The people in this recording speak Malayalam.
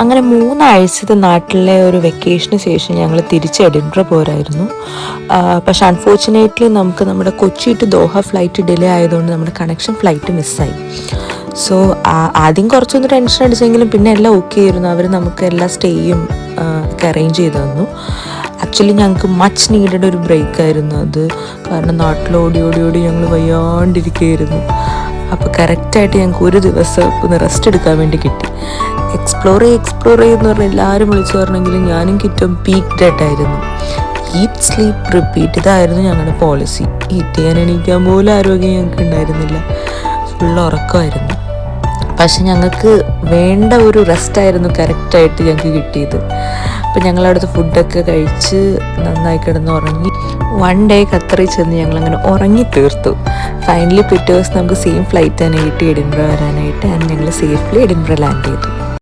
അങ്ങനെ 3 ആഴ്ചത്തെ നാട്ടിലെ ഒരു വെക്കേഷന് ശേഷം ഞങ്ങൾ തിരിച്ച് എഡിൻബ്ര പോരായിരുന്നു. പക്ഷെ അൺഫോർച്ചുനേറ്റ്ലി നമുക്ക് നമ്മുടെ Kochi to Doha flight delay ആയതുകൊണ്ട് നമ്മുടെ കണക്ഷൻ ഫ്ലൈറ്റ് മിസ്സായി. സോ ആദ്യം കുറച്ചൊന്ന് ടെൻഷൻ അടിച്ചെങ്കിലും പിന്നെ എല്ലാം ഓക്കെ ആയിരുന്നു. അവർ നമുക്ക് എല്ലാ സ്റ്റേയും ഒക്കെ അറേഞ്ച് ചെയ്ത് തന്നു. ആക്ച്വലി ഞങ്ങൾക്ക് മച്ച് നീഡഡ് ഒരു ബ്രേക്ക് ആയിരുന്നു അത്. കാരണം നാട്ടിൽ ഓടി ഓടി ഓടി ഞങ്ങൾ വയ്യാണ്ടിരിക്കുകയായിരുന്നു. അപ്പോൾ കറക്റ്റായിട്ട് ഞങ്ങൾക്ക് ഒരു ദിവസം ഒന്ന് റെസ്റ്റ് എടുക്കാൻ വേണ്ടി കിട്ടി. എക്സ്പ്ലോർ ചെയ്യുമെന്ന് പറഞ്ഞാൽ എല്ലാവരും വിളിച്ചു പറഞ്ഞെങ്കിലും ഞാനും കിറ്റും പീക്ക് ഡേറ്റായിരുന്നു. ഈറ്റ് സ്ലീപ്പ് റിപ്പീറ്റ് ഇതായിരുന്നു ഞങ്ങളുടെ പോളിസി. ഈറ്റ് ചെയ്യാൻ എണീക്കാൻ പോലും ആരോഗ്യം ഞങ്ങൾക്ക് ഉണ്ടായിരുന്നില്ല. ഫുൾ ഉറക്കമായിരുന്നു. പക്ഷെ ഞങ്ങൾക്ക് വേണ്ട ഒരു റെസ്റ്റായിരുന്നു കറക്റ്റായിട്ട് ഞങ്ങൾക്ക് കിട്ടിയത്. അപ്പം ഞങ്ങളവിടുത്തെ ഫുഡൊക്കെ കഴിച്ച് നന്നായി കിടന്നുറങ്ങി. 1 ഡേ ഖത്തറിൽ ചെന്ന് ഞങ്ങളങ്ങനെ ഉറങ്ങി തീർത്തു. ഫൈനലി പിറ്റേ ദിവസം നമുക്ക് സെയിം ഫ്ലൈറ്റ് തന്നെ കിട്ടി എഡിൻബ്ര വരാനായിട്ട്. ഞങ്ങൾ സേഫ്ലി എഡിൻബ്ര ലാൻഡ് ചെയ്തു.